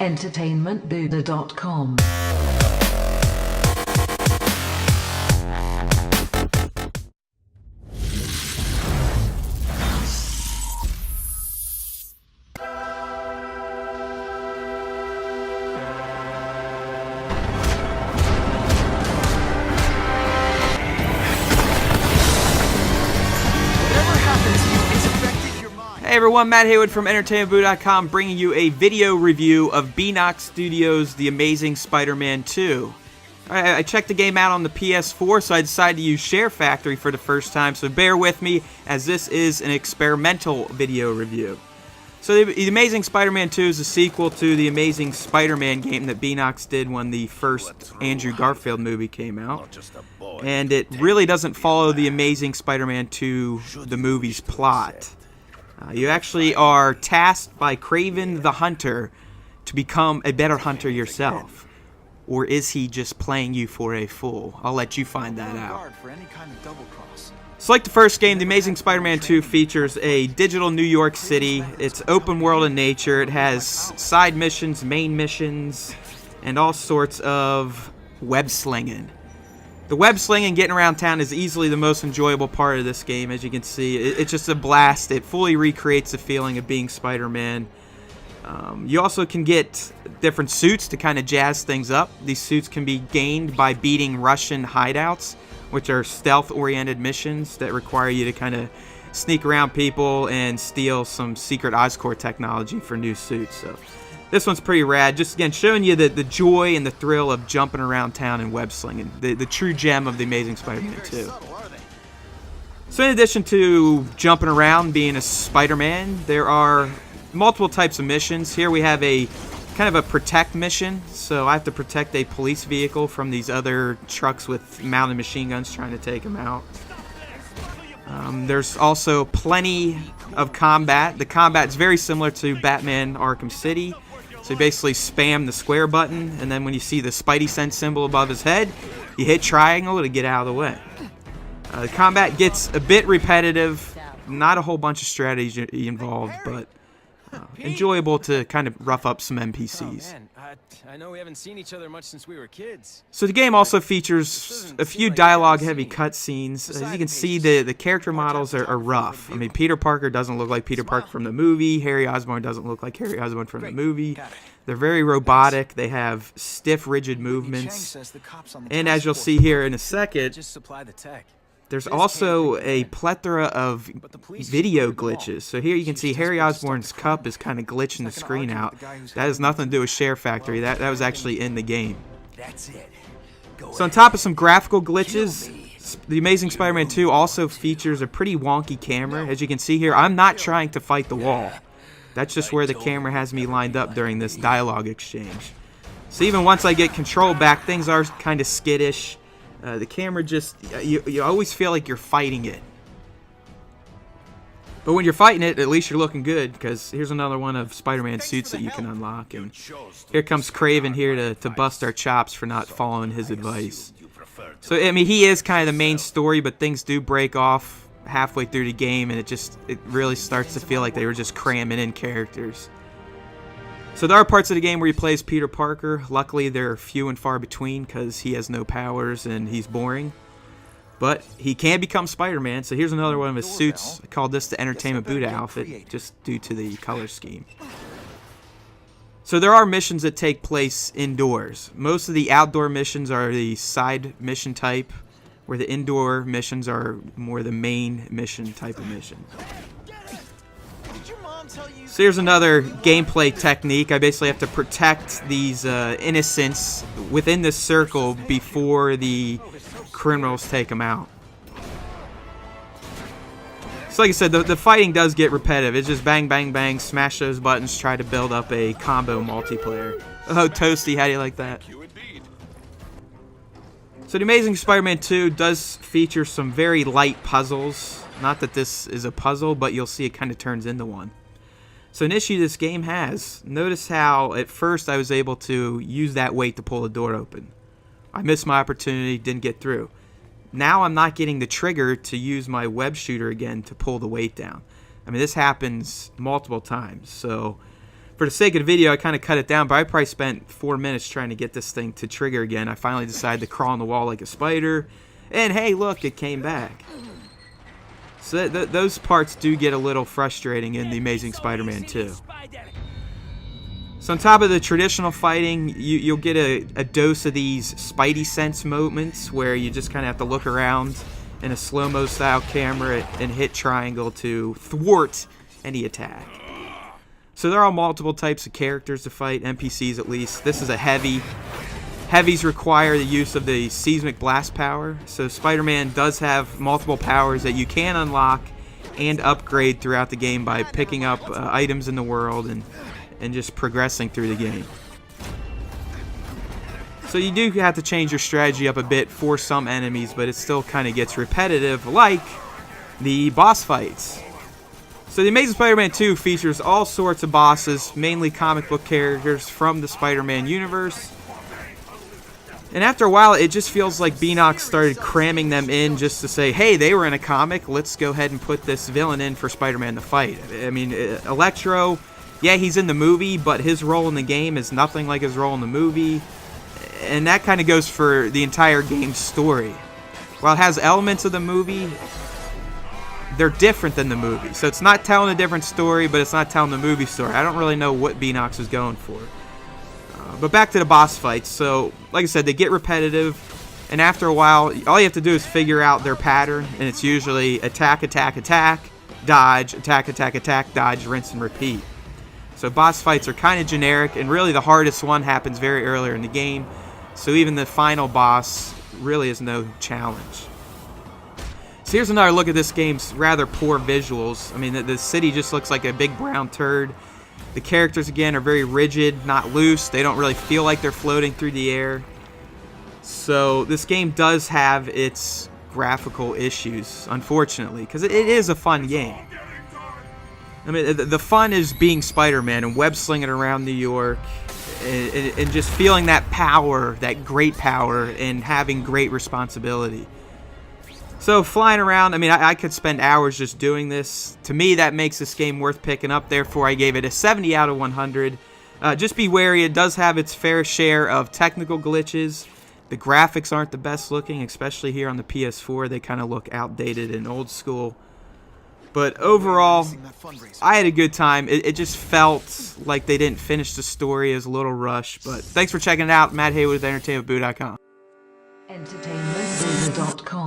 entertainmentbuddha.com. Hey everyone, Matt Heywood from entertainmentbuddha.com bringing you a video review of Beenox Studios' The Amazing Spider-Man 2. I checked the game out on the PS4, so I decided to use SHAREfactory for the first time, so bear with me as this is an experimental video review. So The Amazing Spider-Man 2 is a sequel to the Amazing Spider-Man game that Beenox did when the first Andrew Garfield movie came out. And it really doesn't follow The Amazing Spider-Man 2, the movie's plot. You actually are tasked by Kraven the Hunter to become a better hunter yourself. Or is he just playing you for a fool? I'll let you find that out. So like the first game, The Amazing Spider-Man 2 features a digital New York City. It's open world in nature. It has side missions, main missions, and all sorts of web slinging. The web slinging, getting around town, is easily the most enjoyable part of this game. As you can see, it's just a blast. It fully recreates the feeling of being Spider-Man. You also can get different suits to kind of jazz things up. These suits can be gained by beating Russian hideouts, which are stealth-oriented missions that require you to kind of sneak around people and steal some secret Oscorp technology for new suits. So this one's pretty rad. Just again showing you the joy and the thrill of jumping around town and web slinging. The true gem of The Amazing Spider-Man 2. So in addition to jumping around, being a Spider-Man, there are multiple types of missions. Here we have a kind of a protect mission. So I have to protect a police vehicle from these other trucks with mounted machine guns trying to take them out. There's also plenty of combat. The combat is very similar to Batman Arkham City. So you basically spam the square button, and then when you see the Spidey sense symbol above his head, you hit triangle to get out of the way. The combat gets a bit repetitive, not a whole bunch of strategy involved, but enjoyable to kind of rough up some NPCs. I know we haven't seen each other much since we were kids. So the game also features a few dialogue-heavy cutscenes. As you can see, the character models are rough. I mean, Peter Parker doesn't look like Peter Parker from the movie. Harry Osborn doesn't look like Harry Osborn from the movie. They're very robotic. They have stiff, rigid movements. And as you'll see here in a second, there's also a plethora of video glitches. So here you can see Harry Osborn's cup is kind of glitching the screen out. That has nothing to do with SHAREfactory. That was actually in the game. So on top of some graphical glitches, The Amazing Spider-Man 2 also features a pretty wonky camera. As you can see here, I'm not trying to fight the wall. That's just where the camera has me lined up during this dialogue exchange. So even once I get control back, things are kind of skittish. The camera just, you always feel like you're fighting it. But when you're fighting it, at least you're looking good, because here's another one of Spider-Man's suits that you can unlock. And here comes Kraven here to bust our chops for not following his advice. So, I mean, he is kind of the main story, but things do break off halfway through the game, and it really starts to feel like they were just cramming in characters. So there are parts of the game where he plays Peter Parker. Luckily, they're few and far between because he has no powers and he's boring. But he can become Spider-Man, so here's another one of his suits. I called this the Entertainment Buddha outfit, just due to the color scheme. So there are missions that take place indoors. Most of the outdoor missions are the side mission type, where the indoor missions are more the main mission type of mission. So here's another gameplay technique. I basically have to protect these innocents within this circle before the criminals take them out. So like I said, the fighting does get repetitive. It's just bang, bang, bang, smash those buttons, try to build up a combo multiplayer. Oh, Toasty, how do you like that? So The Amazing Spider-Man 2 does feature some very light puzzles. Not that this is a puzzle, but you'll see it kind of turns into one. So an issue this game has, notice how at first I was able to use that weight to pull the door open. I missed my opportunity, didn't get through. Now I'm not getting the trigger to use my web shooter again to pull the weight down. I mean, this happens multiple times. So For the sake of the video, I kind of cut it down, but I probably spent 4 minutes trying to get this thing to trigger again. I finally decided to crawl on the wall like a spider, and hey, look, it came back. So those parts do get a little frustrating in The Amazing Spider-Man 2. So on top of the traditional fighting, you'll get a dose of these Spidey sense moments where you just kind of have to look around in a slow-mo style camera and hit triangle to thwart any attack. So there are multiple types of characters to fight, NPCs at least. This is a heavy. Heavies require the use of the seismic blast power. So Spider-Man does have multiple powers that you can unlock and upgrade throughout the game by picking up items in the world and just progressing through the game. So you do have to change your strategy up a bit for some enemies, but it still kind of gets repetitive, like the boss fights. So The Amazing Spider-Man 2 features all sorts of bosses, mainly comic book characters from the Spider-Man universe. And after a while, it just feels like Beanox started cramming them in just to say, hey, they were in a comic, let's go ahead and put this villain in for Spider-Man to fight. I mean, Electro, yeah, he's in the movie, but his role in the game is nothing like his role in the movie. And that kind of goes for the entire game's story. While it has elements of the movie, they're different than the movie. So it's not telling a different story, but it's not telling the movie story. I don't really know what Beanox is going for. But back to the boss fights. So, like I said, they get repetitive, and after a while, all you have to do is figure out their pattern, and it's usually attack, attack, attack, dodge, attack, attack, attack, dodge, rinse, and repeat. So boss fights are kind of generic, and really the hardest one happens very earlier in the game, so even the final boss really is no challenge. So here's another look at this game's rather poor visuals. I mean, the city just looks like a big brown turd. The characters, again, are very rigid, not loose. They don't really feel like they're floating through the air. So this game does have its graphical issues, unfortunately, because it is a fun game. I mean, the fun is being Spider-Man and web-slinging around New York and just feeling that power, that great power, and having great responsibility. So flying around, I mean, I could spend hours just doing this. To me, that makes this game worth picking up. Therefore, I gave it a 70 out of 100. Just be wary, it does have its fair share of technical glitches. The graphics aren't the best looking, especially here on the PS4. They kind of look outdated and old school. But overall, I had a good time. It just felt like they didn't finish the story. It was a little rushed. But thanks for checking it out. Matt Heywood with EntertainmentBoo.com. EntertainmentBoo.com